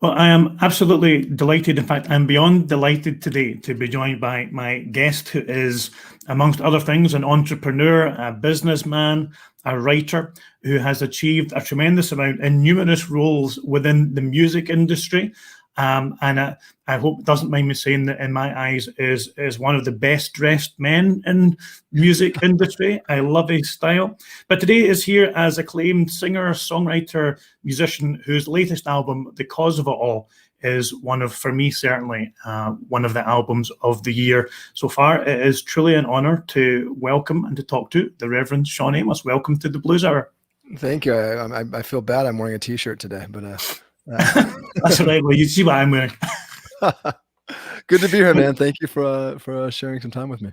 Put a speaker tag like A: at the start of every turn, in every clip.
A: Well, I am absolutely delighted. In fact, I'm beyond delighted today to be joined by my guest, who is, amongst other things, an entrepreneur, a businessman, a writer, who has achieved a tremendous amount in numerous roles within the music industry. And I hope it doesn't mind me saying that, in my eyes, is one of the best dressed men in music industry. I love his style. But today is here as acclaimed singer, songwriter, musician, whose latest album, The Cause of It All, is one of, for me certainly, one of the albums of the year so far. It is truly an honor to welcome and to talk to the Reverend Shawn Amos. Welcome to the Blues Hour.
B: Thank you. I feel bad I'm wearing a t-shirt today, but
A: that's all right. Well, you see what I'm wearing.
B: Good to be here, man. Thank you for sharing some time with me.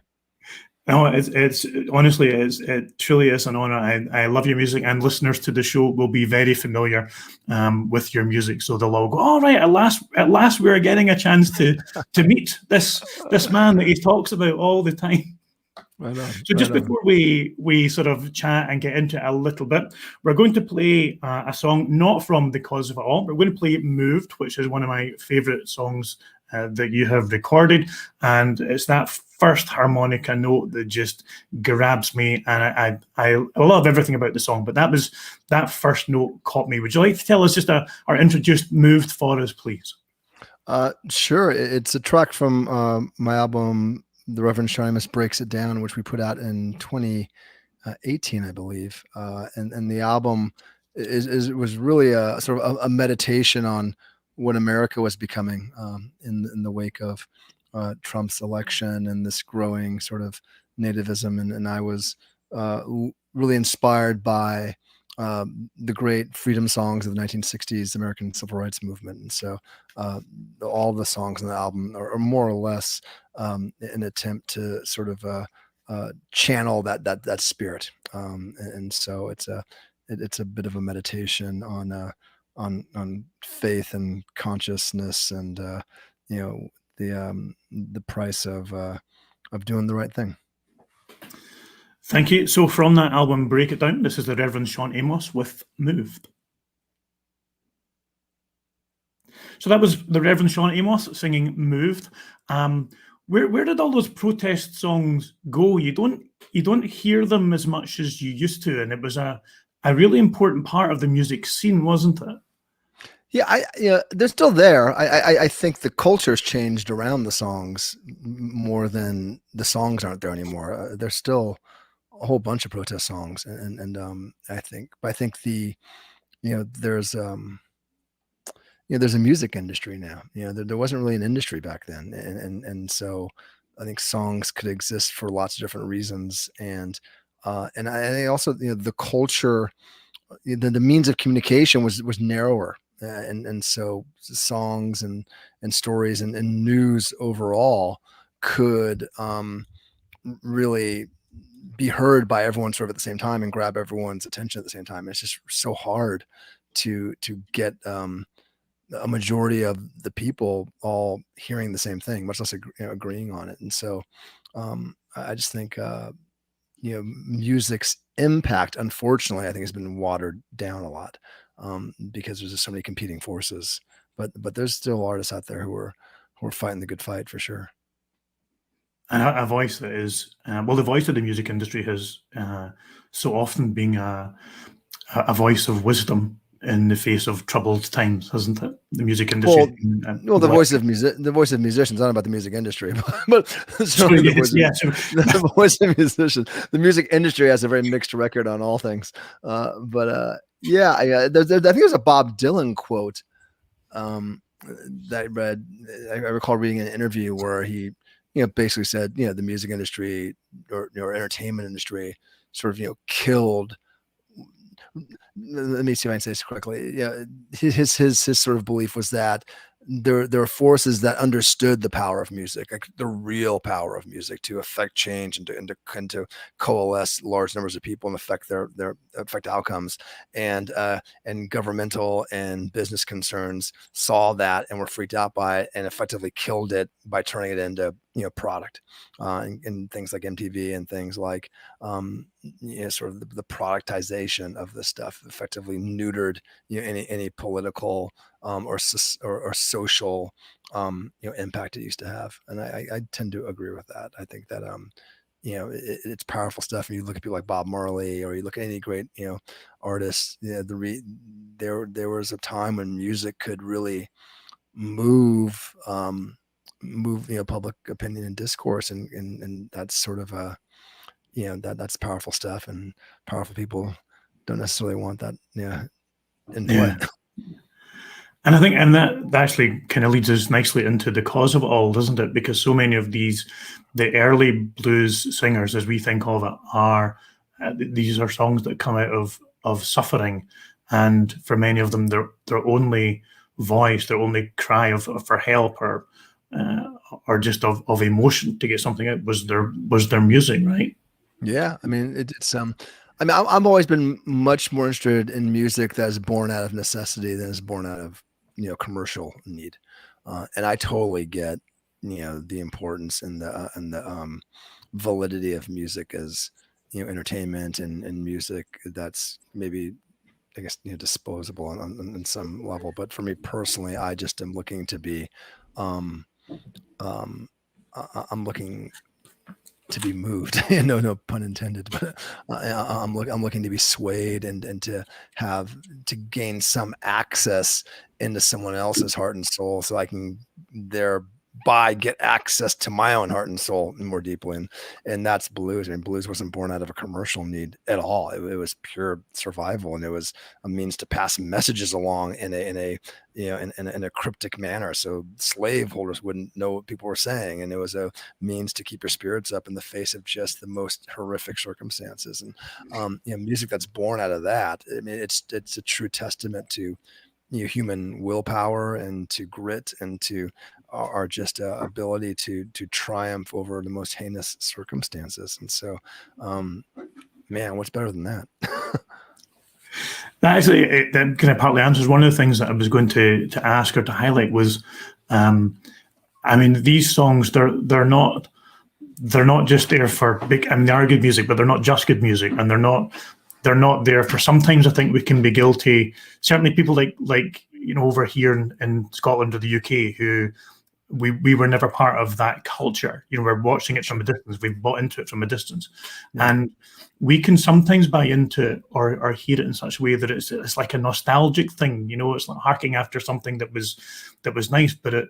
A: No, it's honestly, it truly is an honor. I love your music, and listeners to the show will be very familiar with your music, so they'll all go, "All right, at last, we're getting a chance to meet this man that he talks about all the time."
B: Right on,
A: so just before we sort of chat and get into it a little bit, we're going to play a song not from The Cause of It All. We're going to play Moved, which is one of my favorite songs that you have recorded, and it's that first harmonica note that just grabs me, and I love everything about the song, but that first note caught me. Would you like to tell us just or introduce Moved for us, please?
B: Sure. It's a track from my album, The Reverend Shawn Amos Breaks It Down, which we put out in 2018, I believe. And the album was really a sort of a meditation on what America was becoming in the wake of Trump's election and this growing sort of nativism. And I was really inspired by the great freedom songs of the 1960s American Civil Rights Movement. And so all the songs on the album are more or less an attempt to sort of channel that spirit. And so it's a bit of a meditation on faith and consciousness, and the price of doing the right thing.
A: Thank you. So from that album, Break It Down, this is the Reverend Shawn Amos with Moved. So that was the Reverend Shawn Amos singing Moved. Where did all those protest songs go? You don't hear them as much as you used to, and it was a really important part of the music scene, wasn't it?
B: Yeah, they're still there. I think the culture's changed around the songs more than the songs aren't there anymore. There's still a whole bunch of protest songs, and I think there's a music industry now. There wasn't really an industry back then, and so I think songs could exist for lots of different reasons, and I think also the culture, the means of communication was narrower. And so songs and stories and news overall could really be heard by everyone sort of at the same time and grab everyone's attention at the same time. It's just so hard to get a majority of the people all hearing the same thing, much less agreeing on it. And so I just think music's impact, unfortunately, I think has been watered down a lot. Because there's just so many competing forces, but there's still artists out there who are fighting the good fight for sure.
A: And a voice that is the voice of the music industry has so often been a voice of wisdom in the face of troubled times, hasn't it? The music industry.
B: Well, the voice of musicians, not about the music industry, but certainly the voice of musicians. The music industry has a very mixed record on all things, yeah, I think there's a Bob Dylan quote that I read. I recall reading an interview where he, basically said, the music industry or entertainment industry sort of, killed. Let me see if I can say this correctly. Yeah, his sort of belief was that there are forces that understood the power of music, like the real power of music, to affect change and to coalesce large numbers of people and affect affect outcomes. And governmental and business concerns saw that and were freaked out by it and effectively killed it by turning it into product, and things like MTV and things like, sort of the productization of this stuff effectively neutered, any political, or social, impact it used to have. And I tend to agree with that. I think that, it's powerful stuff. And you look at people like Bob Marley, or you look at any great, artists. There was a time when music could really move, public opinion and discourse, and that's sort of that's powerful stuff, and powerful people don't necessarily want that in play.
A: Yeah. And I think, and that actually kind of leads us nicely into the cause of it all, doesn't it? Because so many of the early blues singers, as we think of it, are these are songs that come out of suffering, and for many of them, their only voice, their only cry for help, or just of emotion to get something out was their music, right?
B: Yeah, I mean, I've always been much more interested in music that is born out of necessity than is born out of commercial need, and I totally get the importance and the validity of music as entertainment, and music that's maybe, I guess, disposable on some level. But for me personally, I just am looking to be, I'm looking to be moved. No pun intended. But I'm looking to be swayed, and to gain some access into someone else's heart and soul, so I can thereby get access to my own heart and soul more deeply. And that's blues. I mean, blues wasn't born out of a commercial need at all. It was pure survival, and it was a means to pass messages along in a cryptic manner, so slaveholders wouldn't know what people were saying, and it was a means to keep your spirits up in the face of just the most horrific circumstances. And music that's born out of that, I mean, it's a true testament to human willpower, and to grit, and to our just ability to triumph over the most heinous circumstances. And so, man, what's better than that?
A: That actually, that kind of partly answers one of the things that I was going to ask or to highlight was, I mean, these songs, they're not just there for big. I mean, they are good music, but they're not just good music, and they're not there for. Sometimes I think we can be guilty. Certainly, people like over here in Scotland or the UK, who we were never part of that culture. We're watching it from a distance. We've bought into it from a distance, and we can sometimes buy into it or hear it in such a way that it's like a nostalgic thing. It's like harking after something that was nice, but it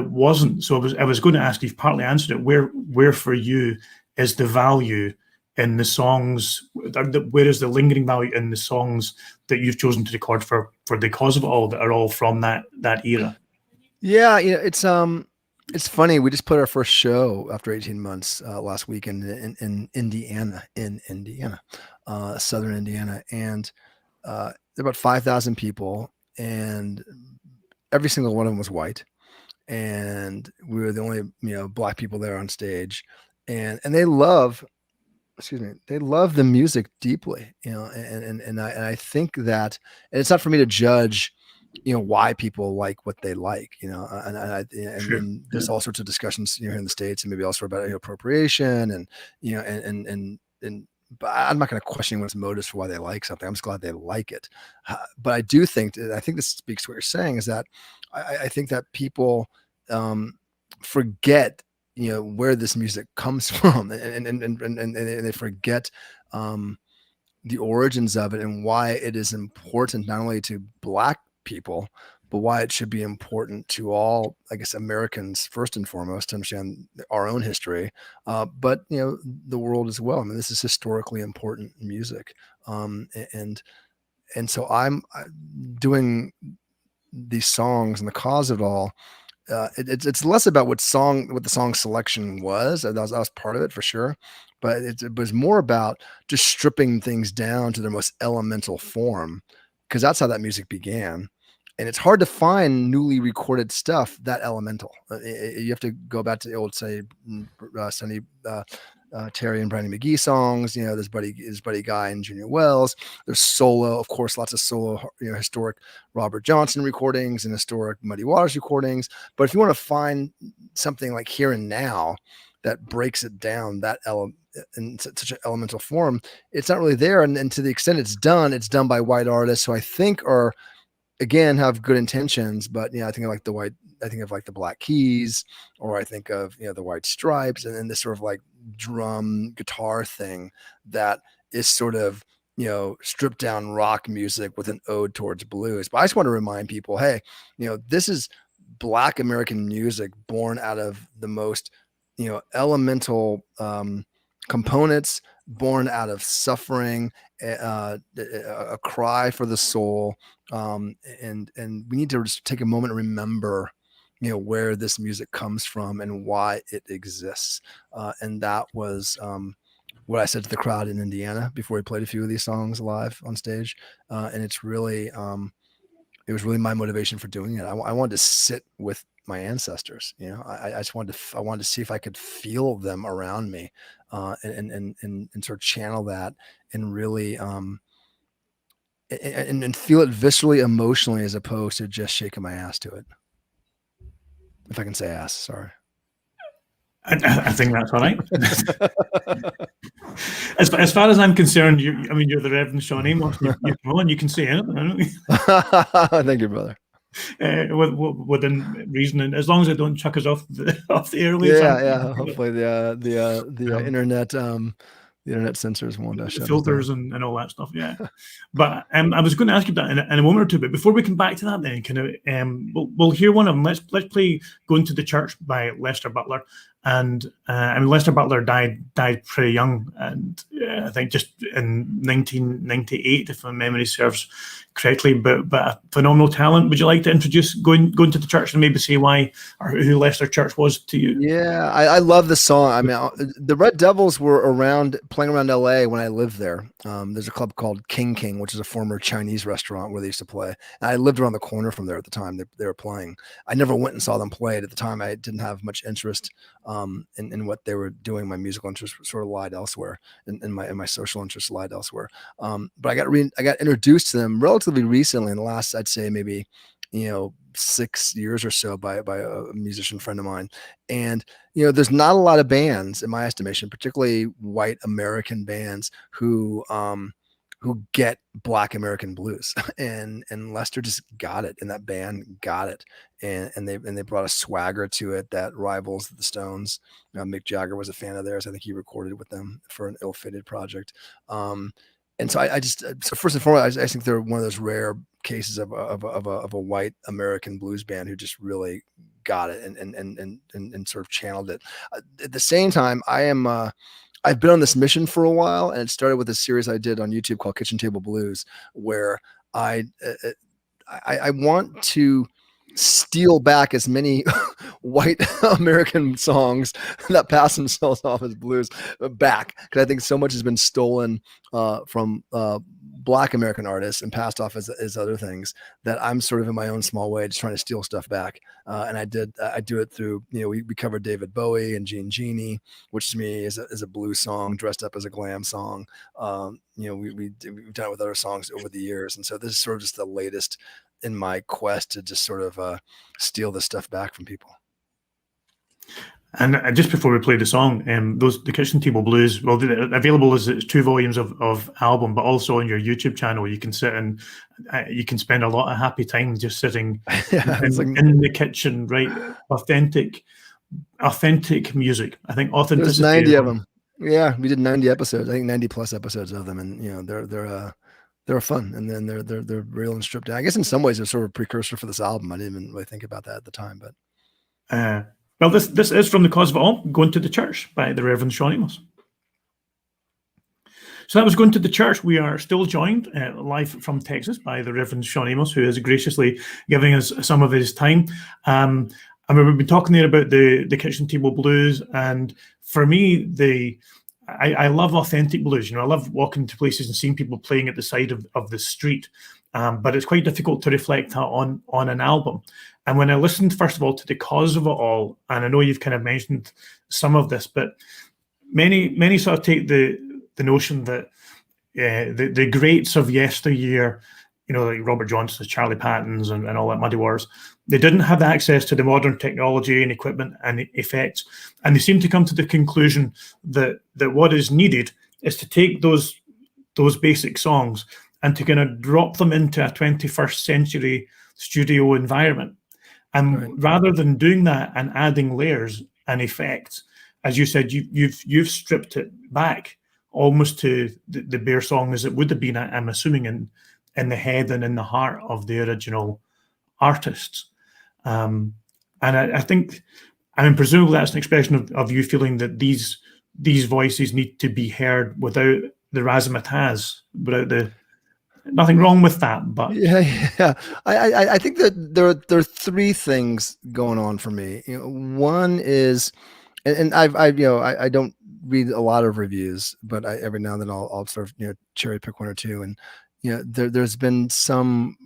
A: wasn't. So I was going to ask, you've partly answered it. Where for you is the value in the songs? Where is the lingering value in the songs that you've chosen to record for the cause of it all, that are all from that era?
B: Yeah, it's funny. We just put our first show after 18 months last weekend in Indiana, southern Indiana, and there were about 5,000 people, and every single one of them was white, and we were the only black people there on stage, and they love the music deeply, and I think that, and it's not for me to judge why people like what they like, and there's all sorts of discussions here in the States, and maybe also about appropriation, and but I'm not going to question anyone's motives for why they like something. I'm just glad they like it. But I think this speaks to what you're saying, is that I think that people forget where this music comes from, and they forget the origins of it, and why it is important not only to Black people, but why it should be important to all, I guess, Americans first and foremost, to understand our own history, but the world as well. I mean, this is historically important music, and so I'm doing these songs, and the cause of it all. It's less about what the song selection was. That was part of it for sure, but it was more about just stripping things down to their most elemental form, because that's how that music began. And it's hard to find newly recorded stuff that elemental. You have to go back to the old, say, Sonny Terry and Brandon McGee songs. There's Buddy Guy and Junior Wells. There's solo, of course, lots of solo, historic Robert Johnson recordings and historic Muddy Waters recordings. But if you want to find something like Here and Now that breaks it down that in such an elemental form, it's not really there. And to the extent it's done by white artists who I think are, again, have good intentions, but I think of like the Black Keys, or I think of the White Stripes, and then this sort of like drum guitar thing that is sort of stripped down rock music with an ode towards blues. But I just want to remind people, hey, this is Black American music born out of the most elemental components, born out of suffering, a cry for the soul, and we need to just take a moment and remember where this music comes from and why it exists. And that was what I said to the crowd in Indiana before we played a few of these songs live on stage. And it's really, it was really my motivation for doing it. I wanted to sit with my ancestors. I just wanted to see if I could feel them around me, and sort of channel that and really, and feel it viscerally, emotionally, as opposed to just shaking my ass to it. If I can say ass, sorry.
A: I think that's all right. As far as I'm concerned, you're the Reverend Shawn Amos. You come on, you can say anything.
B: Thank you, brother.
A: Within reason, and as long as it don't chuck us off the airwaves.
B: Yeah. Hopefully the internet. The internet censors won't shut
A: filters and all that stuff. Yeah. But I was going to ask you that in a moment or two. But before we come back to that, then we'll hear one of them. Let's play "Going to the Church" by Lester Butler. And Lester Butler died pretty young, and I think just in 1998, if my memory serves correctly. But a phenomenal talent. Would you like to introduce going to the church and maybe say why or who Lester Church was to you?
B: Yeah, I love the song. I mean, the Red Devils were playing around LA when I lived there. There's a club called King, which is a former Chinese restaurant where they used to play. And I lived around the corner from there at the time they were playing. I never went and saw them play. At the time, I didn't have much interest in what they were doing. My musical interest sort of lied elsewhere, and my social interest lied elsewhere. But I got introduced to them relatively recently, in the last, I'd say maybe 6 years or so, by a musician friend of mine. And there's not a lot of bands, in my estimation, particularly white American bands, who get Black American blues, and Lester just got it, and that band got it, and they brought a swagger to it that rivals the Stones. Mick Jagger was a fan of theirs. I think he recorded with them for an Ill-Fated project. And so so first and foremost, I think they're one of those rare cases of a white American blues band who just really got it and sort of channeled it. At the same time, I've been on this mission for a while, and it started with a series I did on YouTube called Kitchen Table Blues, where I want to steal back as many white American songs that pass themselves off as blues back, because I think so much has been stolen from Black American artists and passed off as other things, that I'm sort of in my own small way just trying to steal stuff back. And I do it through, we covered David Bowie and Gene Genie, which to me is a blues song dressed up as a glam song. We've done it with other songs over the years. And so this is sort of just the latest in my quest to just sort of steal this stuff back from people.
A: And just before we play the song, the Kitchen Table Blues, well, they're available as 2 volumes of album, but also on your YouTube channel, you can sit and you can spend a lot of happy time just sitting in the kitchen, right? Authentic music. I think authenticity.
B: There's 90 of them. Yeah, we did 90 episodes. I think 90 plus episodes of them, and they're fun, and then they're real and stripped down. I guess in some ways they're sort of a precursor for this album. I didn't even really think about that at the time, but
A: well, this is From the Cause of It All, Going to the Church by the Reverend Shawn Amos. So that was Going to the Church. We are still joined live from Texas by the Reverend Shawn Amos, who is graciously giving us some of his time. And we've been talking there about the Kitchen Table Blues, and for me, I love authentic blues. I love walking to places and seeing people playing at the side of the street. But it's quite difficult to reflect that on an album. And when I listened, first of all, to The Cause of It All, and I know you've kind of mentioned some of this, but many sort of take the notion that the greats of yesteryear, like Robert Johnson's, Charlie Patton's, and all that Muddy Waters, they didn't have access to the modern technology and equipment and effects, and they seem to come to the conclusion that what is needed is to take those basic songs and to kind of drop them into a 21st century studio environment. And rather than doing that and adding layers and effects, as you said, you've stripped it back almost to the bare song as it would have been, I'm assuming, in the head and in the heart of the original artists. And I think, presumably that's an expression of you feeling that these voices need to be heard without the razzmatazz, without nothing wrong with that. But
B: yeah. I think that there are three things going on for me. One is, and I don't read a lot of reviews, but every now and then I'll sort of cherry pick one or two, and there's been some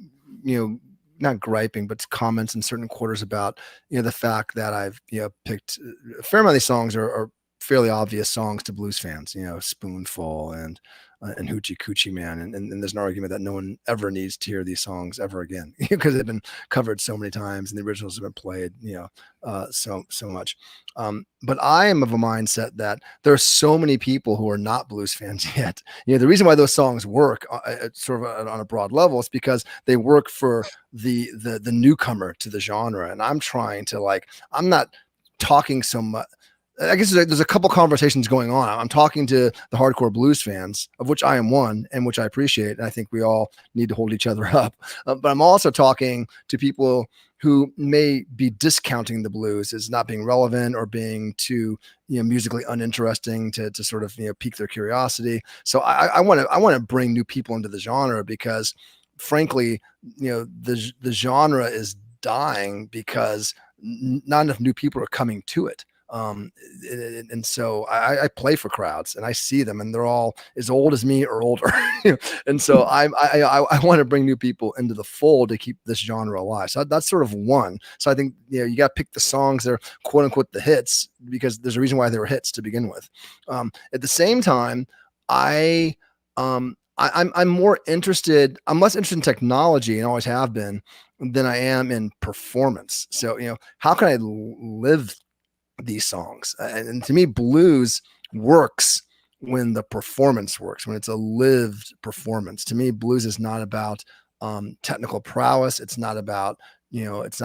B: not griping, but comments in certain quarters about the fact that I've picked a fair amount of these songs are fairly obvious songs to blues fans, Spoonful and Hoochie Coochie Man, and there's an argument that no one ever needs to hear these songs ever again because they've been covered so many times and the originals have been played so much. But I am of a mindset that there are so many people who are not blues fans yet. The reason why those songs work sort of on a broad level is because they work for the newcomer to the genre, and I'm trying to I'm not talking so much. I guess there's a couple conversations going on. I'm talking to the hardcore blues fans, of which I am one, and which I appreciate. And I think we all need to hold each other up. But I'm also talking to people who may be discounting the blues as not being relevant or being too, musically uninteresting to sort of, pique their curiosity. So I want to bring new people into the genre because, frankly, the genre is dying because not enough new people are coming to it. And so I play for crowds and I see them and they're all as old as me or older. And so I want to bring new people into the fold to keep this genre alive. So that's sort of one. So I think, you got to pick the songs that are quote unquote the hits because there's a reason why they were hits to begin with. At the same time, I'm more interested. I'm less interested in technology and always have been than I am in performance. So, how can I live these songs? And to me, blues works when the performance works, when it's a lived performance. To me, blues is not about technical prowess. It's not about this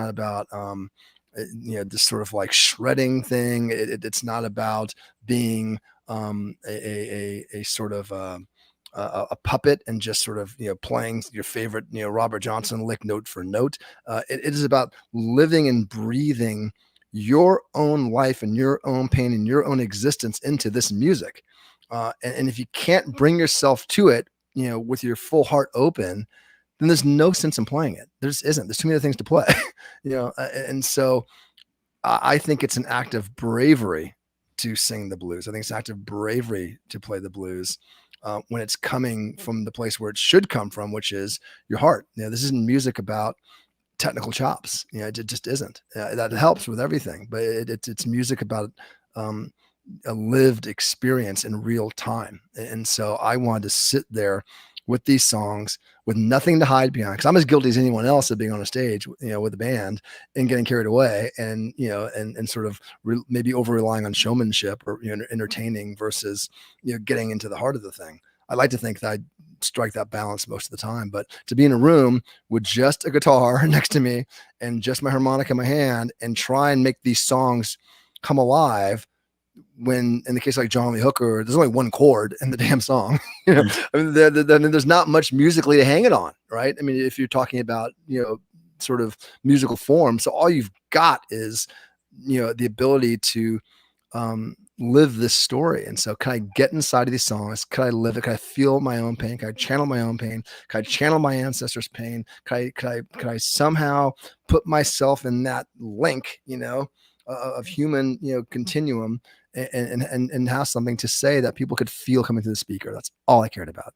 B: sort of shredding thing. It's not about being a sort of a puppet and just sort of playing your favorite Robert Johnson lick note for note. It is about living and breathing your own life and your own pain and your own existence into this music. And if you can't bring yourself to it, with your full heart open, then there's no sense in playing it. There just isn't. There's too many other things to play, and so I think it's an act of bravery to sing the blues. I think it's an act of bravery to play the blues when it's coming from the place where it should come from, which is your heart. This isn't music about technical chops. It just isn't. That helps with everything, but it's music about a lived experience in real time. And so I wanted to sit there with these songs with nothing to hide behind, because I'm as guilty as anyone else of being on a stage, with a band and getting carried away and, and sort of maybe over relying on showmanship or, entertaining versus, getting into the heart of the thing. I like to think that I strike that balance most of the time, but to be in a room with just a guitar next to me and just my harmonica in my hand and try and make these songs come alive, when in the case like John Lee Hooker, there's only one chord in the damn song. I mean, there's not much musically to hang it on, right? I mean, if you're talking about sort of musical form, so all you've got is the ability to live this story. And so can I get inside of these songs? Can I live it? Can I feel my own pain? Can I channel my own pain? Can I channel my ancestors' pain? Can I somehow put myself in that link, of human, continuum and have something to say that people could feel coming through the speaker? That's all I cared about.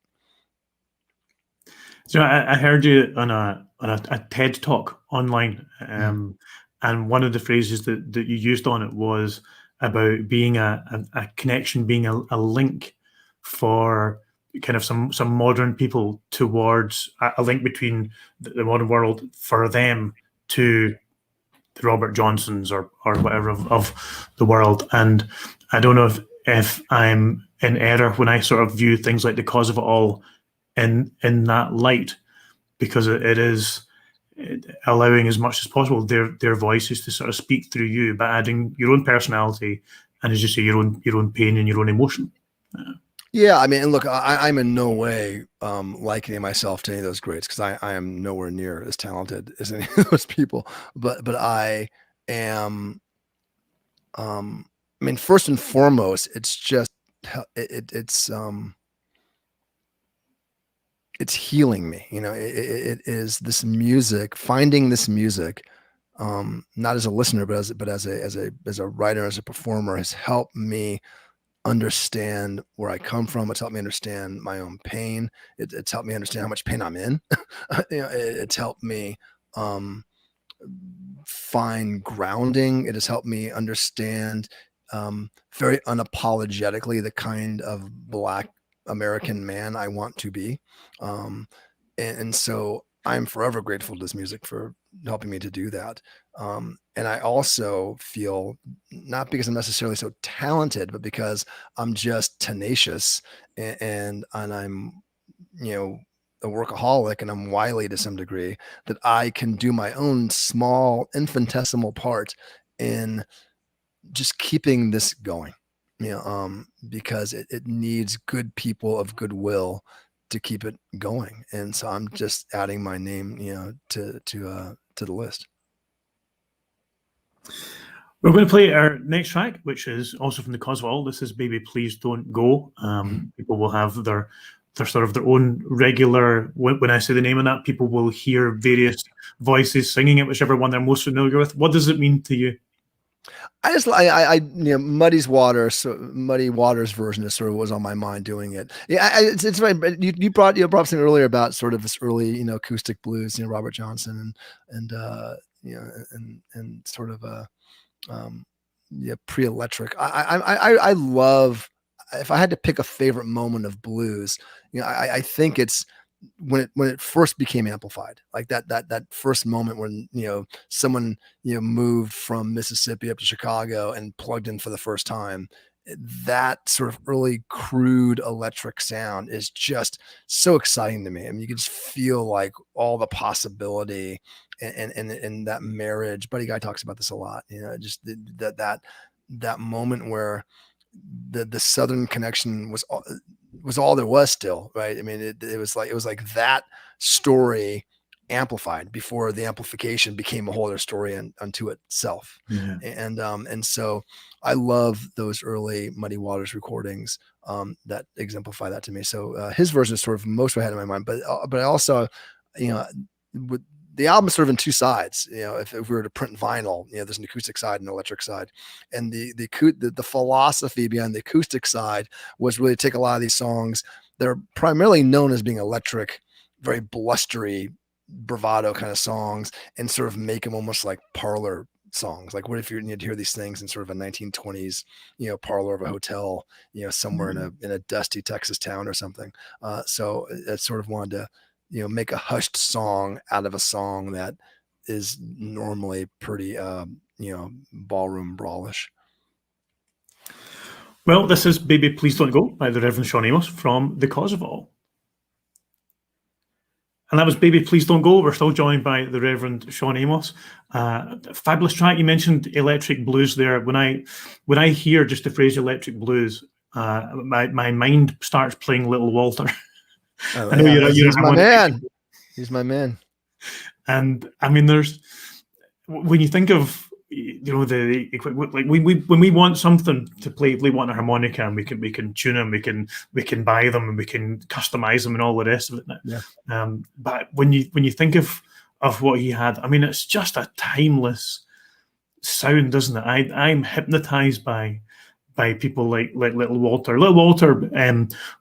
A: So I heard you on a TED talk online, and one of the phrases that you used on it was about being a connection, being a link for kind of some modern people towards a link between the modern world for them to the Robert Johnsons or whatever of the world. And I don't know if I'm in error when I sort of view things like The Cause of It All in that light, because it is allowing as much as possible their voices to sort of speak through you, but adding your own personality and, as you say, your own pain and your own emotion.
B: Yeah, I mean, look, I'm in no way likening myself to any of those greats, because I am nowhere near as talented as any of those people. But I am. I mean, first and foremost, it's just it's healing me. You know, it is this music, finding this music, not as a listener, but as a writer, as a performer, has helped me understand where I come from. It's helped me understand my own pain. It's helped me understand how much pain I'm in. You know, it's helped me find grounding. It has helped me understand very unapologetically the kind of Black American man I want to be. And so I'm forever grateful to this music for helping me to do that. And I also feel, not because I'm necessarily so talented, but because I'm just tenacious and I'm, you know, a workaholic, and I'm wily to some degree, that I can do my own small infinitesimal part in just keeping this going, you know, because it needs good people of goodwill to keep it going. And so I'm just adding my name, you know, to the list.
A: We're going to play our next track, which is also from The Cause of It All. This is Baby Please Don't Go. People will have their sort of their own regular, when I say the name of that, people will hear various voices singing it, whichever one they're most familiar with. What does it mean to you?
B: I you know, Muddy Waters version is sort of was on my mind doing it. Yeah, it's right. You brought up something earlier about sort of this early, you know, acoustic blues, you know, Robert Johnson and you know, and sort of yeah, pre-electric. I love, if I had to pick a favorite moment of blues, you know, I think it's when it first became amplified, like that first moment when, you know, someone, you know, moved from Mississippi up to Chicago and plugged in for the first time. That sort of early crude electric sound is just so exciting to me. I mean, you can just feel like all the possibility and that marriage. Buddy Guy talks about this a lot, you know, just that moment where the Southern connection was all there was still, right? I mean, it was like that story amplified before the amplification became a whole other story unto itself.
A: Yeah.
B: And so I love those early Muddy Waters recordings that exemplify that to me. So his version is sort of most ahead of my mind, but I also, you know, with the album is sort of in two sides. You know, if we were to print vinyl, you know, there's an acoustic side and an electric side, and the philosophy behind the acoustic side was really to take a lot of these songs that are primarily known as being electric, very blustery, bravado kind of songs, and sort of make them almost like parlor songs. Like, what if you need to hear these things in sort of a 1920s, you know, parlor of a hotel, you know, somewhere in a dusty Texas town or something. So I sort of wanted to, you know, make a hushed song out of a song that is normally pretty, you know, ballroom brawlish.
A: Well, this is Baby Please Don't Go by the Reverend Shawn Amos from The Cause of It All. And that was Baby Please Don't Go. We're still joined by the Reverend Shawn Amos. Fabulous track. You mentioned electric blues there. When I hear just the phrase electric blues, my mind starts playing Little Walter.
B: Oh, I know he's my man. He's my man.
A: And I mean, there's, when you think of, you know, the equipment, like when we want something to play, we want a harmonica, and we can tune them, we can buy them, and we can customize them and all the rest of it.
B: Yeah.
A: But when you think of what he had, I mean, it's just a timeless sound, isn't it? I'm hypnotized by people like Little Walter. Little Walter,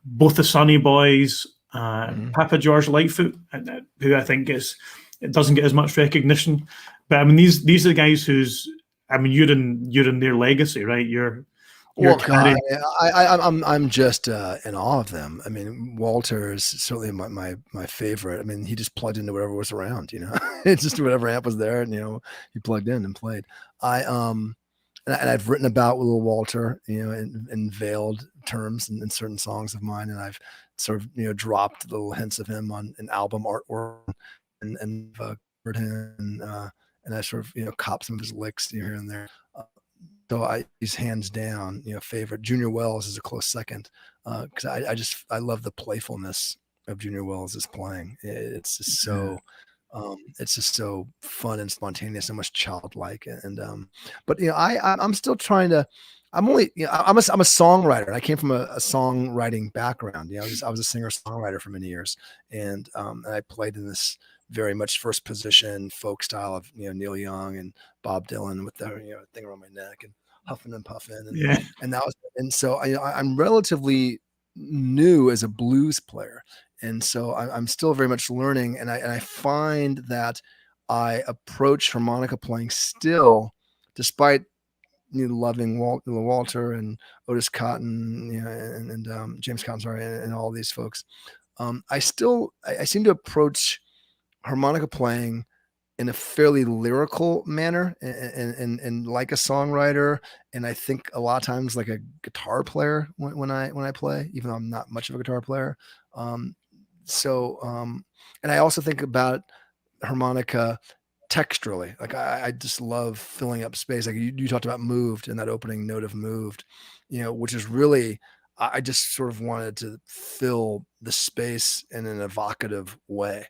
A: both the Sonny Boys, Papa George Lightfoot, who I think doesn't get as much recognition. But I mean, these are the guys whose I mean, you're in their legacy, right? You're
B: Well, God,
A: carrying.
B: I'm just in awe of them. I mean, Walter is certainly my favorite. I mean, he just plugged into whatever was around, you know. It's just whatever amp was there, and you know, he plugged in and played. I and I've written about Little Walter, you know, in veiled terms in certain songs of mine, and I've sort of, you know, dropped little hints of him on an album artwork, and covered him, and I sort of, you know, cop some of his licks here and there. So he's hands down, you know, favorite. Junior Wells is a close second, because I love the playfulness of Junior Wells' playing. It's just so fun and spontaneous, so much childlike. But you know, I'm still trying to. I'm only, you know, I'm a songwriter. I came from a songwriting background. You know, I was a singer songwriter for many years, and I played in this very much first position folk style of, you know, Neil Young and Bob Dylan with the, you know, thing around my neck and huffing and puffing,
A: Yeah.
B: and that was, and so I'm relatively new as a blues player, and so I'm still very much learning, and I find that I approach harmonica playing still, despite, you know, loving Walter and Otis Cotton, you know, and James Cotton, sorry, and all these folks. I seem to approach harmonica playing in a fairly lyrical manner, and like a songwriter, and I think a lot of times like a guitar player when I play, even though I'm not much of a guitar player. Um, and I also think about harmonica texturally. Like I just love filling up space. Like you talked about Moved and that opening note of Moved, you know, which is really, I just sort of wanted to fill the space in an evocative way.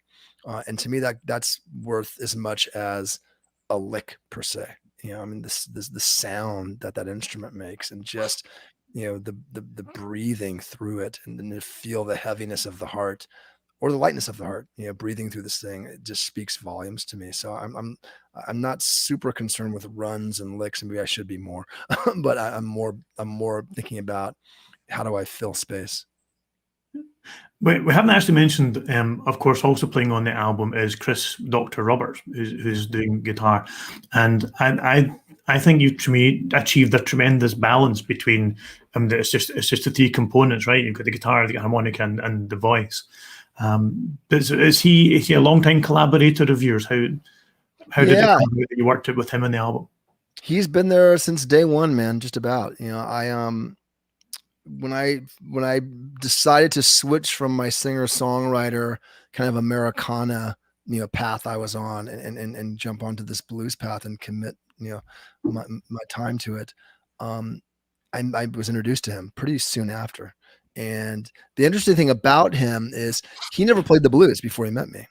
B: And to me, that's worth as much as a lick per se. You know, I mean, this the sound that instrument makes, and just, you know, the breathing through it, and then to feel the heaviness of the heart or the lightness of the heart, you know, breathing through this thing, it just speaks volumes to me. So I'm not super concerned with runs and licks, and maybe I should be more, but I'm more thinking about how do I fill space.
A: We haven't actually mentioned, of course, also playing on the album is Chris Dr. Roberts, who's doing guitar, and I think you, to me, achieved a tremendous balance between, it's just the three components, right? You've got the guitar, the harmonica, and the voice. Is he a long-time collaborator of yours? How did it
B: Yeah,
A: come about that you worked with him on the album?
B: he's been there since day one, man. Just about. You know, when I decided to switch from my singer songwriter kind of Americana, you know, path I was on, and jump onto this blues path and commit, you know, my time to it, I was introduced to him pretty soon after. And the interesting thing about him is he never played the blues before he met me.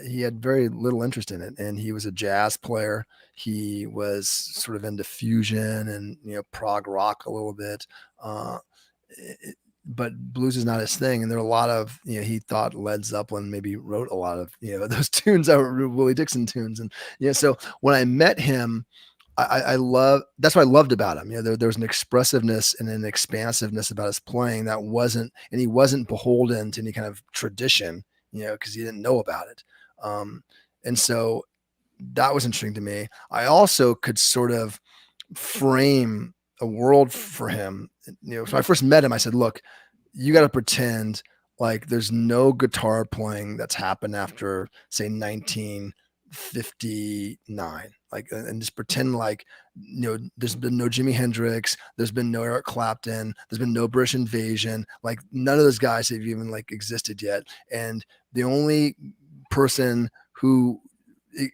B: He had very little interest in it, and he was a jazz player. He was sort of into fusion and, you know, prog rock a little bit. But blues is not his thing. And there are a lot of, you know, he thought Led Zeppelin maybe wrote a lot of, you know, those tunes that were Willie Dixon tunes. And, you know, so when I met him, I love, that's what I loved about him. You know, there was an expressiveness and an expansiveness about his playing that wasn't, and he wasn't beholden to any kind of tradition, you know, because he didn't know about it. And so that was interesting to me. I also could sort of frame a world for him. You know, so I first met him, I said, look, you got to pretend like there's no guitar playing that's happened after, say, 1959, like, and just pretend like, you know, there's been no Jimi Hendrix, there's been no Eric Clapton, there's been no British Invasion, like none of those guys have even like existed yet. And the only person who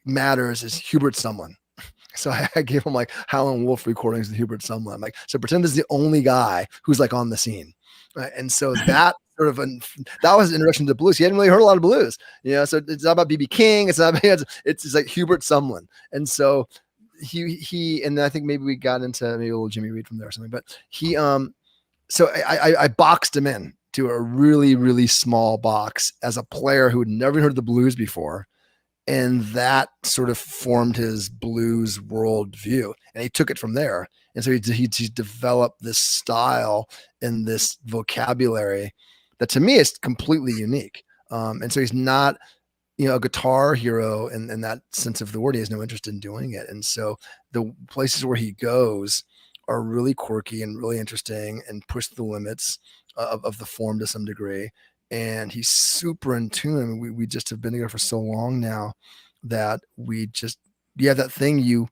B: matters is Hubert Sumlin. So I gave him like Howlin' Wolf recordings of Hubert Sumlin. I'm like, so pretend this is the only guy who's like on the scene. Right? And so that sort of, that was an introduction to blues. He hadn't really heard a lot of blues, you know, so it's not about BB King. It's not, it's like Hubert Sumlin. And so he, and I think maybe we got into maybe a little Jimmy Reed from there or something, but he, so I boxed him in to a really, really small box as a player who had never heard the blues before. And that sort of formed his blues worldview, and he took it from there. And so he developed this style and this vocabulary that to me is completely unique. And so he's not a guitar hero in that sense of the word. He has no interest in doing it. And so the places where he goes are really quirky and really interesting and push the limits of the form to some degree. And he's super in tune. I mean, we just have been together for so long now that you have that thing you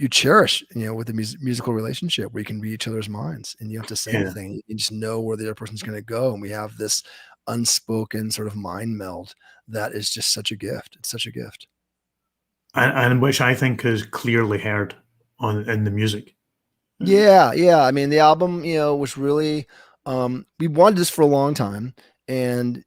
B: cherish, with the musical relationship where you can read each other's minds and you don't have to say anything. You just know where the other person's going to go. And we have this unspoken sort of mind meld that is just such a gift. It's such a gift.
A: And which I think is clearly heard in the music.
B: Yeah. I mean, the album, was really, we wanted this for a long time, and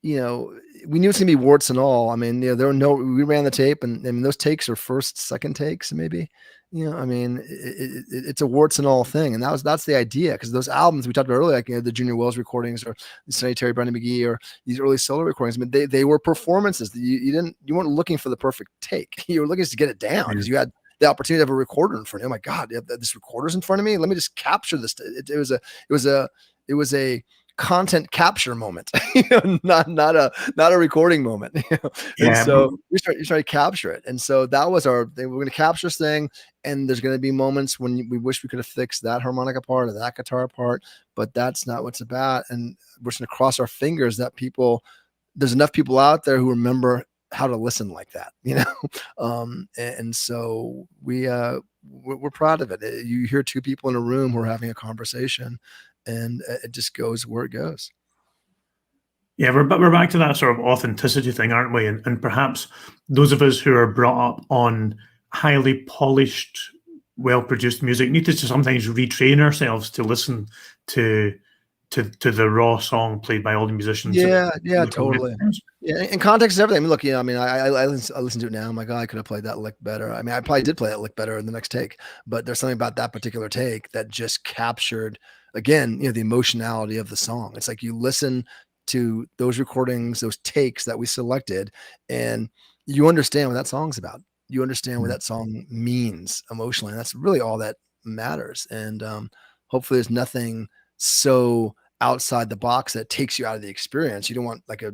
B: we knew it's gonna be warts and all. I mean, we ran the tape, and I mean, those takes are first, second takes, maybe. I mean, it's a warts and all thing, and that's the idea. Because those albums we talked about earlier, like the Junior Wells recordings or the Sonny Terry, Brandon McGee, or these early solo recordings, I mean, they were performances. You weren't looking for the perfect take. You were looking to get it down because you had the opportunity to have a recorder in front of you. Oh my God, this recorder's in front of me. Let me just capture this. It was a content capture moment, not a recording moment. And so you try to capture it. And so that was our thing. We're going to capture this thing, and there's going to be moments when we wish we could have fixed that harmonica part or that guitar part, but that's not what it's about. And we're just going to cross our fingers that there's enough people out there who remember how to listen like that, and so we're proud of it. You hear two people in a room who are having a conversation, and it just goes where it goes.
A: Yeah, we're back to that sort of authenticity thing, aren't we? And perhaps those of us who are brought up on highly polished, well-produced music need to sometimes retrain ourselves to listen to the raw song played by all the musicians.
B: Yeah, totally. Yeah, and context is everything. I mean, look, I mean, I listen to it now. I'm like, oh, I could have played that lick better. I mean, I probably did play that lick better in the next take, but there's something about that particular take that just captured, again, the emotionality of the song. It's like you listen to those recordings, those takes that we selected, and you understand what that song's about. You understand what that song means emotionally, and that's really all that matters. And hopefully there's nothing so outside the box that takes you out of the experience. You don't want like a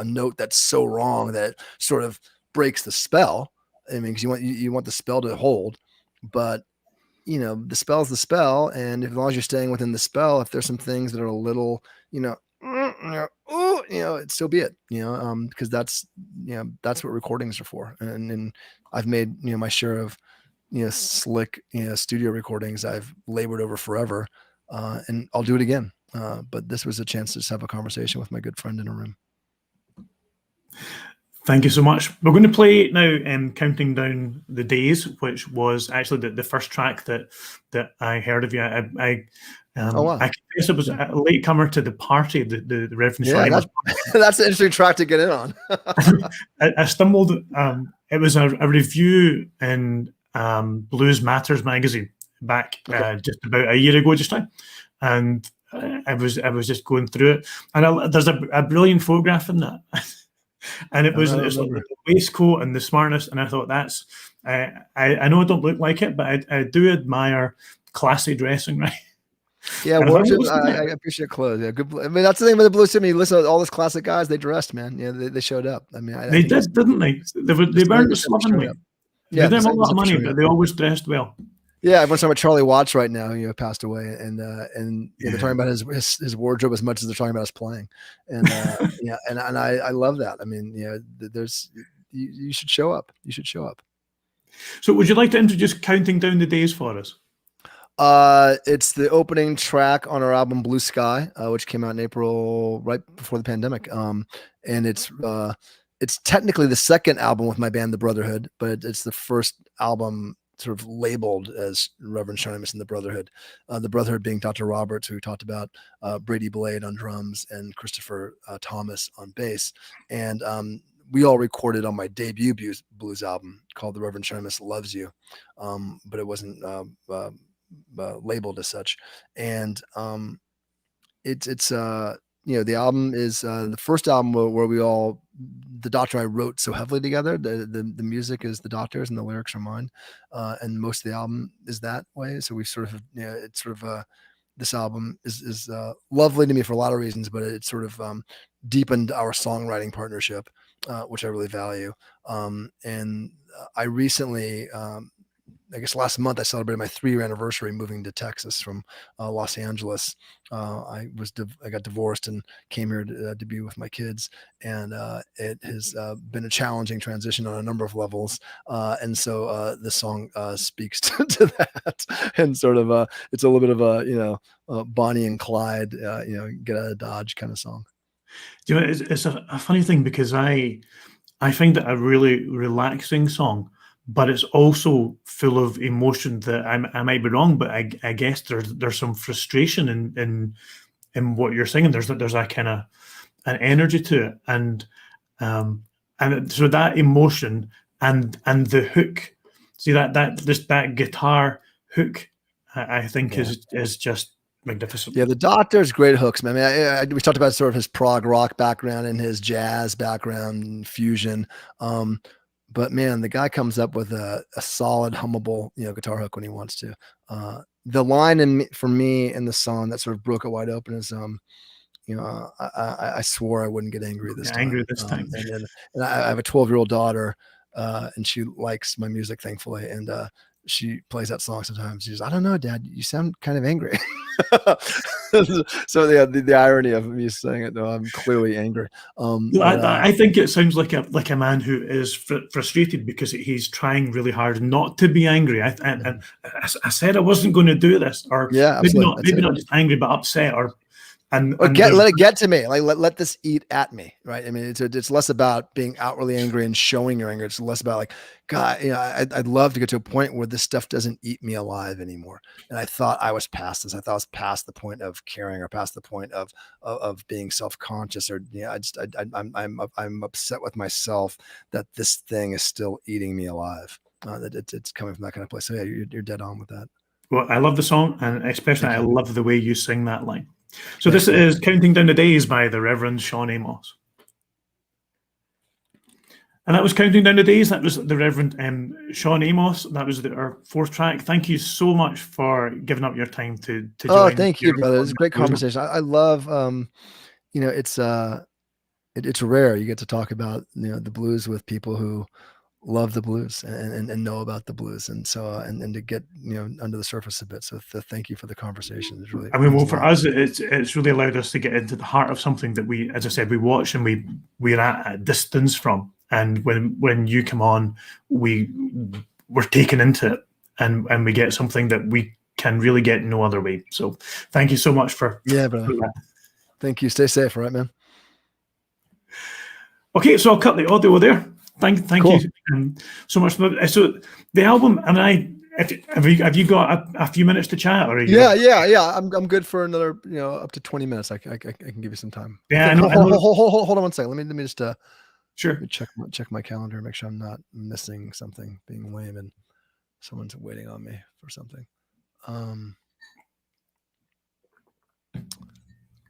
B: note that's so wrong that it sort of breaks the spell. I mean, because you want the spell to hold, but the spell's the spell, and as long as you're staying within the spell, if there's some things that are a little, so be it. Because that's what recordings are for. And I've made my share of slick studio recordings I've labored over forever, and I'll do it again. But this was a chance to just have a conversation with my good friend in a room.
A: Thank you so much. We're going to play now Counting Down the Days, which was actually the first track that I heard of you. I confess I was a latecomer to the party, the Reverend Shawn Amos.
B: That's an interesting track to get in on.
A: I stumbled. It was a review in Blues Matters magazine back just about a year ago, just now, and I was just going through it, and there's a brilliant photograph in that. And it was the waistcoat and the smartness, and I thought that's I know I don't look like it, but I do admire classy dressing, right?
B: Yeah, I appreciate clothes. Yeah, good. I mean, that's the thing with the blues. I mean, you listen to all those classic guys; they dressed, man. Yeah, they showed up. I mean,
A: they did, didn't they? They weren't slovenly. They didn't have a lot of money, but they always dressed well.
B: Yeah, everyone's talking about Charlie Watts right now. Passed away, and they're talking about his wardrobe as much as they're talking about his playing, and and I love that. I mean, you should show up. You should show up.
A: So, would you like to introduce "Counting Down the Days" for us?
B: It's the opening track on our album Blue Sky, which came out in April, right before the pandemic. And it's technically the second album with my band, The Brotherhood, but it's the first album sort of labeled as Reverend Shawn Amos and the Brotherhood. The Brotherhood being Dr. Roberts, who we talked about, Brady Blade on drums, and Christopher Thomas on bass. And we all recorded on my debut blues album called The Reverend Shawn Amos Loves You, but it wasn't labeled as such. And it's the album is the first album where the Doctor and I wrote so heavily together. The music is the Doctor's and the lyrics are mine, and most of the album is that way. So we sort of it's sort of this album is lovely to me for a lot of reasons, but it sort of deepened our songwriting partnership which I really value. And I recently, I guess last month I celebrated my 3-year anniversary moving to Texas from Los Angeles. I got divorced and came here to be with my kids, and it has been a challenging transition on a number of levels. And so this song speaks to that, and sort of it's a little bit of a Bonnie and Clyde, get out of Dodge kind of song.
A: Do you know, it's a funny thing because I find it a really relaxing song, but it's also full of emotion that I might be wrong, but I guess there's some frustration in what you're singing. There's a kind of an energy to it, and so that emotion and the hook. See that guitar hook, I think is just magnificent.
B: Yeah, the Doctor's great hooks, man. I mean, we talked about sort of his prog rock background and his jazz background, fusion. But man, the guy comes up with a solid, hummable, guitar hook when he wants to. The line for me in the song that sort of broke it wide open is, I swore I wouldn't get angry this time. And I have a 12-year-old daughter, and she likes my music, thankfully. And she plays that song sometimes. She's, I don't know, Dad, you sound kind of angry. So the irony of me saying it, though, I'm clearly angry.
A: I think it sounds like a man who is frustrated because he's trying really hard not to be angry. I said I wasn't going to do this, or maybe not just angry, but upset, or
B: let it get to me. Like let this eat at me, right? I mean, it's less about being outwardly angry and showing your anger. It's less about like, God, I'd love to get to a point where this stuff doesn't eat me alive anymore. And I thought I was past this. I thought I was past the point of caring, or past the point of being self-conscious, or I'm upset with myself that this thing is still eating me alive. That it's coming from that kind of place. So yeah, you're dead on with that.
A: Well, I love the song, and especially I love the way you sing that line. So this is Counting Down the Days by the Reverend Shawn Amos. And that was Counting Down the Days. That was the Reverend Shawn Amos. That was our 4th track. Thank you so much for giving up your time to join.
B: Oh, thank you, brother. It's a great conversation. I love, it's rare. You get to talk about, the blues with people who love the blues and know about the blues, and so and to get under the surface a bit. So thank you for the conversation. It's really,
A: I mean, well, for us, it's really allowed us to get into the heart of something that we, as I said, we watch and we're at a distance from. And when you come on, we're taken into it, and we get something that we can really get no other way. So thank you so much for
B: brother. Thank you. Stay safe, all right, man.
A: Okay, so I'll cut the audio there. Thank you so much. So the album, and have you got a few minutes to chat? Or
B: yeah. I'm good for another up to 20 minutes. I can give you some time.
A: Yeah,
B: hold on one second. Let me just
A: sure
B: check my calendar, make sure I'm not missing something, being lame, and someone's waiting on me for something.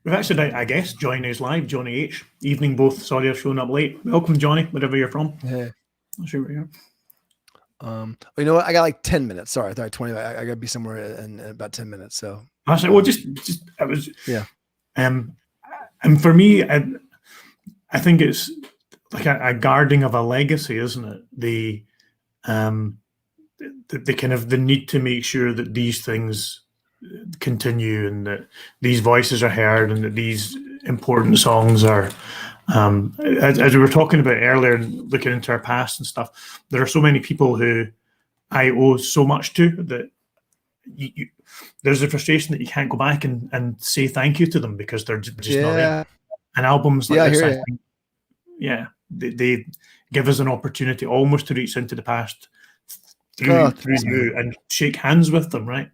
A: We've actually, I guess, joining us live, Johnny H. Evening both. Sorry I've shown up late. Welcome, Johnny, wherever you're from.
B: Hey.
A: I'll show you where you
B: are. You know what? I got like 10 minutes. Sorry, I thought 20. I got to be somewhere in about 10 minutes. So
A: I said, well, just I was and for me, I think it's like a guarding of a legacy, isn't it? The kind of the need to make sure that these things continue, and that these voices are heard, and that these important songs are, as we were talking about earlier, looking into our past and stuff, there are so many people who I owe so much to that there's a frustration that you can't go back and say thank you to them because they're just not there. And albums like this, I think, they give us an opportunity almost to reach into the past through you and shake hands with them, right?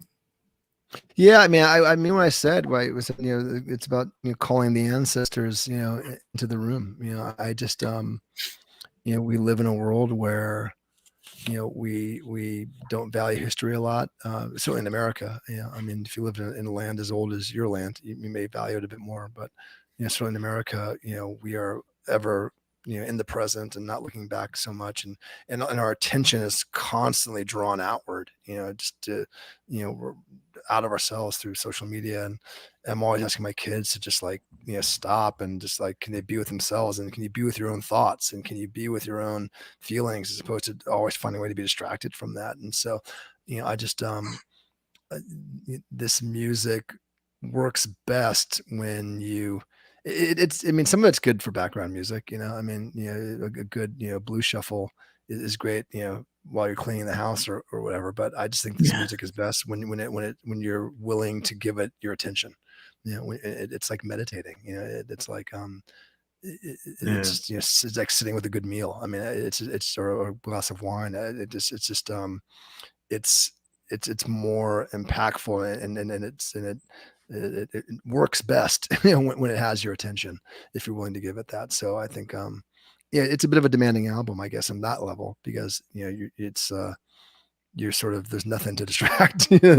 B: Yeah, I mean, when I said, right, it was, it's about calling the ancestors, into the room. I just, we live in a world where, we don't value history a lot. Certainly in America, I mean, if you lived in a land as old as your land, you may value it a bit more. But certainly in America, we are ever in the present and not looking back so much, and our attention is constantly drawn outward, just to, we're out of ourselves through social media. And I'm always asking my kids to just like, stop and just like, can they be with themselves, and can you be with your own thoughts, and can you be with your own feelings, as opposed to always finding a way to be distracted from that. And so, I just, this music works best when I mean, some of it's good for background music, I mean, a good, blues shuffle is great, while you're cleaning the house or whatever. But I just think this music is best when you're willing to give it your attention. It's like meditating, it's like, it's just, it's like sitting with a good meal. I mean, it's or a glass of wine. It's more impactful, and it works best when it has your attention, if you're willing to give it that. So I think, it's a bit of a demanding album, I guess, on that level, because you're sort of, there's nothing to distract, and you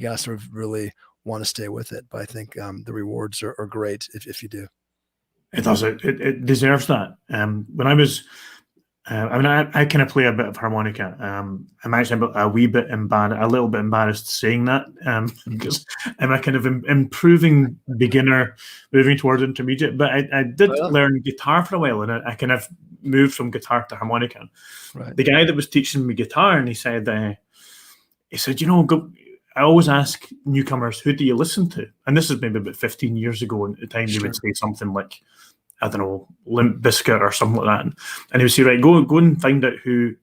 B: gotta sort of really want to stay with it. But I think, the rewards are great if you do.
A: It does. It deserves that. When I was, I mean, I kind of play a bit of harmonica. I'm actually a little bit embarrassed saying that, because I'm a kind of improving beginner, moving towards intermediate. But I did learn guitar for a while, and I kind of moved from guitar to harmonica.
B: Right.
A: The guy that was teaching me guitar, and he said, I always ask newcomers, who do you listen to? And this is maybe about 15 years ago. And at the time, they would say something like, I don't know, Limp Bizkit or something like that. And he would say, right, go and find out who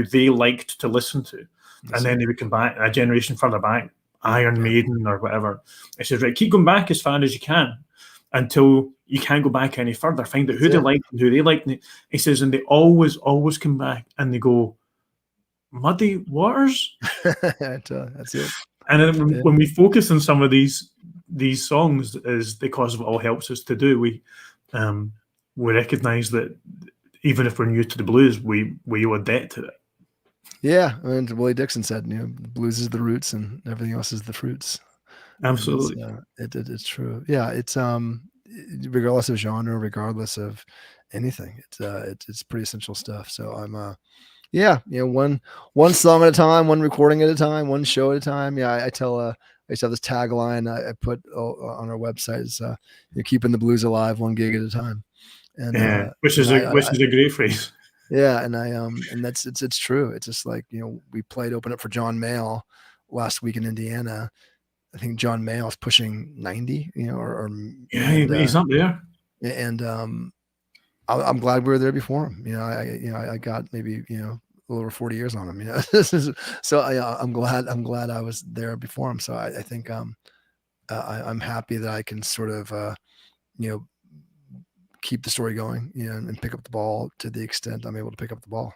A: they liked to listen to. And then they would come back a generation further back, Iron Maiden or whatever. He says, right, keep going back as far as you can until you can't go back any further. Find out who they liked and who they liked. And he says, and they always come back and they go, Muddy Waters?
B: That's it.
A: And then when we focus on some of these songs, is because of what it all helps us to do, we recognize that even if we're new to the blues, we owe a debt to it.
B: Yeah, I mean, Willie Dixon said, blues is the roots and everything else is the fruits.
A: Absolutely.
B: It's true. Yeah, it's regardless of genre, regardless of anything, it's pretty essential stuff. So I'm one song at a time, one recording at a time, one show at a time. Yeah, I used to have this tagline I put on our website is, you're keeping the blues alive one gig at a time. And
A: which is a great phrase.
B: Yeah, and it's true. It's just like, we played open up for John Mayall last week in Indiana. I think John Mayall's pushing 90,
A: he's up there.
B: And I'm glad we were there before him. I got maybe a little over 40 years on him. So I'm glad I was there before him. So I think I'm happy that I can sort of keep the story going, and pick up the ball to the extent I'm able to pick up the ball.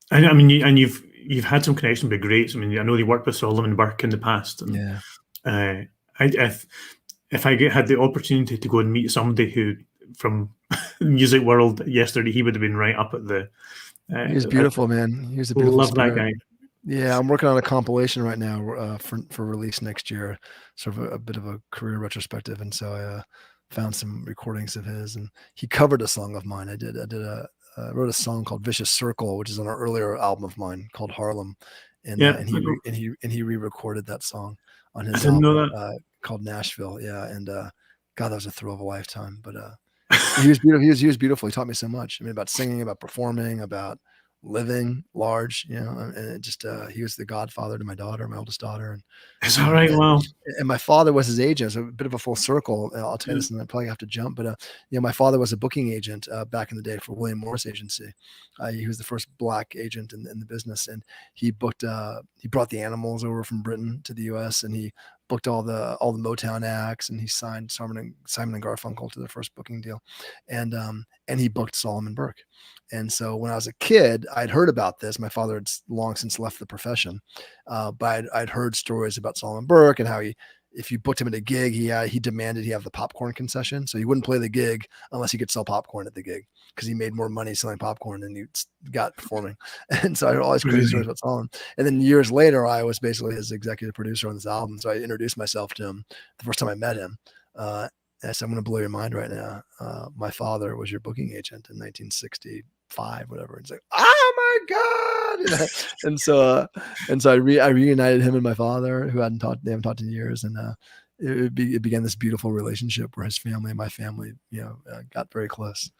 A: I mean, you've had some connection with greats. I mean, I know you worked with Solomon Burke in the past. And, if I had the opportunity to go and meet somebody who from the music world yesterday, he would have been right up at the.
B: He was beautiful, man. He was a beautiful.
A: Love
B: spirit.
A: That guy.
B: Yeah, I'm working on a compilation right now for release next year, sort of a bit of a career retrospective, and so I found some recordings of his, and he covered a song of mine. I wrote a song called "Vicious Circle," which is on an earlier album of mine called Harlem, and he re-recorded that song on his album called Nashville. Yeah, and God, that was a thrill of a lifetime. But he was beautiful. He was beautiful. He taught me so much. I mean, about singing, about performing, about living large, and it just he was the godfather to my oldest daughter. And
A: it's all right. Wow.
B: And my father was his agent. So a bit of a full circle. I'll tell you this, and I probably have to jump, but my father was a booking agent back in the day for William Morris Agency. He was the first Black agent in the business, and he brought the Animals over from Britain to the U.S. and he booked all the Motown acts, and he signed Simon and Garfunkel to their first booking deal, and he booked Solomon Burke. And so when I was a kid, I'd heard about this. My father had long since left the profession, but I'd heard stories about Solomon Burke and how if you booked him at a gig, he demanded he have the popcorn concession. So he wouldn't play the gig unless he could sell popcorn at the gig, because he made more money selling popcorn than he got performing. And so I heard all these crazy stories about Solomon. And then years later, I was basically his executive producer on this album. So I introduced myself to him the first time I met him. Yes, I'm going to blow your mind right now. My father was your booking agent in 1965, whatever. It's like, oh my God, you know. And so I reunited him and my father, who they haven't talked in years, and it began this beautiful relationship where his family and my family, got very close.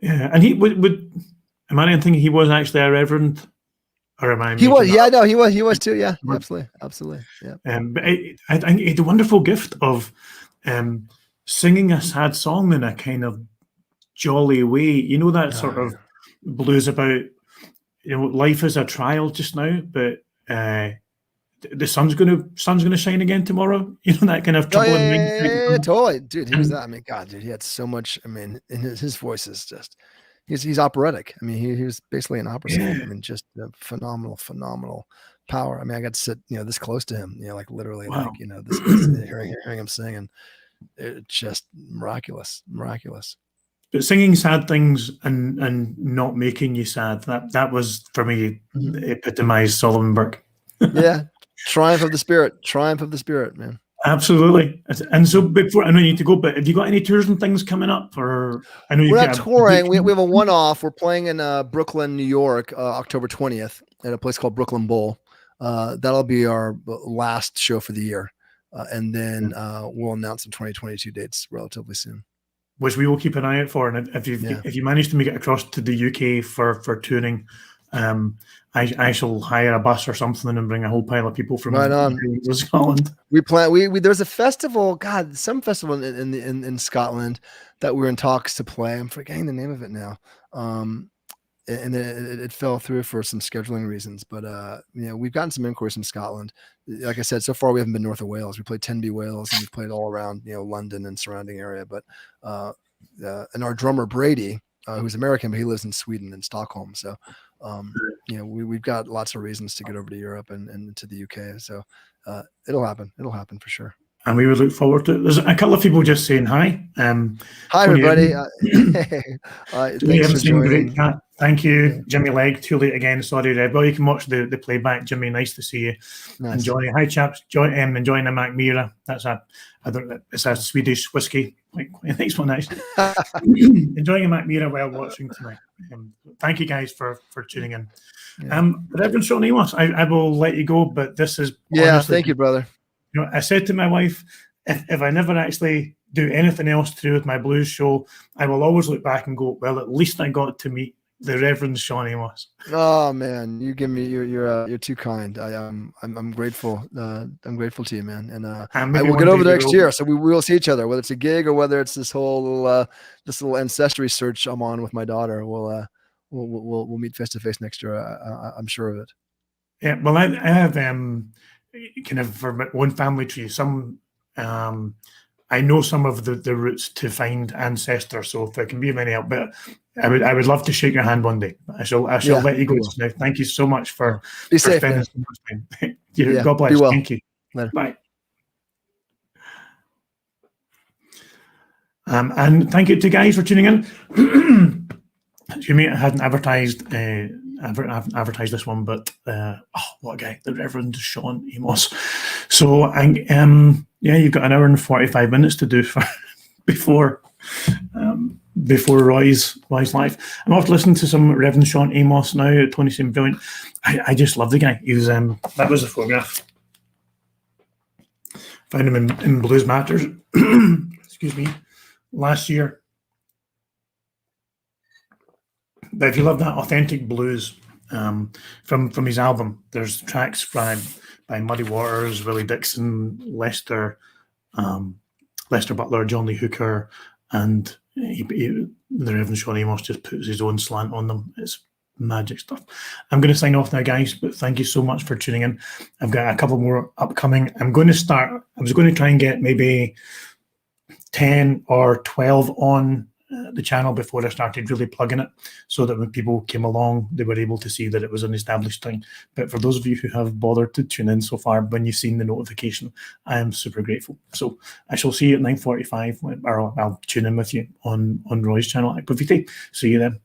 A: Yeah, and he would. Am I right thinking he was actually a reverend, or am I?
B: He was,
A: making that up?
B: he was too. Yeah, absolutely, yeah.
A: But I think he had a wonderful gift of singing a sad song in a kind of jolly way. You know, that sort of blues about, life is a trial just now, but the sun's gonna shine again tomorrow. You know, that kind of trouble in mind.
B: Yeah, totally, dude. He was that. I mean, God, dude, he had so much. I mean, and his voice is just. He's operatic. I mean, he was basically an opera singer. I mean, just a phenomenal power. I mean, I got to sit, this close to him, like literally,
A: Wow.
B: like, this hearing him sing, and it's just miraculous.
A: But singing sad things and not making you sad, that was for me epitomized Solomon Burke.
B: Yeah, triumph of the spirit, man.
A: Absolutely. And so before, I know you need to go, but have you got any tours and things coming up? Or I know you've
B: We're
A: got
B: not touring. We have a one-off. We're playing in Brooklyn, New York, October 20th at a place called Brooklyn Bowl. That'll be our last show for the year. And then we'll announce some 2022 dates relatively soon.
A: Which we will keep an eye out for. And if you manage to make it across to the UK for touring, I shall hire a bus or something and bring a whole pile of people from Scotland.
B: We plan. There's a festival. God, some festival in Scotland that we're in talks to play. I'm forgetting the name of it now. And it fell through for some scheduling reasons. But we've gotten some inquiries from Scotland. Like I said, so far we haven't been north of Wales. We played Tenby, Wales, and we've played all around London and surrounding area. But and our drummer Brady, who's American, but he lives in Sweden and Stockholm. So we've got lots of reasons to get over to Europe and to the UK. So it'll happen. It'll happen for sure.
A: And we would look forward to it. There's a couple of people just saying hi.
B: Hi, everybody. Thanks for joining.
A: Great. Thank you, Jimmy Legg. Too late again. Sorry, Rev. Well, you can watch the playback. Jimmy, nice to see you.
B: Nice.
A: Enjoying. Hi, chaps. Enjoying a Macmira. It's a Swedish whiskey. Quite nice one, actually. Enjoying a Macmira while watching tonight. Thank you guys for tuning in. Yeah. Reverend Shawn Amos, I will let you go, but this is
B: honestly, thank you, brother.
A: I said to my wife, if I never actually do anything else to do with my blues show, I will always look back and go, well, at least I got to meet the Reverend Shawn Amos.
B: Oh man, you give me you're too kind. I'm grateful. I'm grateful to you, man. And I will get over there next year, so we will see each other, whether it's a gig or whether it's this whole little ancestry search I'm on with my daughter. We'll meet face to face next year. I'm sure of it.
A: Yeah, well, I have kind of for my own family tree. Some I know some of the routes to find ancestors, so if I can be of any help, but I would love to shake your hand one day. I shall let you go just now. Thank you so much for spending so much time. God bless. Well. Thank you.
B: Later.
A: Bye. And thank you to guys for tuning in. Excuse me, I hadn't advertised this one, but what a guy, the Reverend Shawn Amos. So you've got an hour and 45 minutes to do before Roy's live. I'm off to listen to some Reverend Shawn Amos now. Tony seemed brilliant. I just love the guy. He was that was a photograph. Found him in Blues Matters. Excuse me, last year. But if you love that authentic blues from his album, there's tracks by Muddy Waters, Willie Dixon, Lester Butler, John Lee Hooker, and the Reverend Shawn Amos just puts his own slant on them. It's magic stuff. I'm going to sign off now, guys, but thank you so much for tuning in. I've got a couple more upcoming. I was going to try and get maybe 10 or 12 on the channel before I started really plugging it, so that when people came along, they were able to see that it was an established thing. But for those of you who have bothered to tune in so far, when you've seen the notification, I am super grateful. So I shall see you at 9:45, or I'll tune in with you on Roy's channel, Activity. See you then.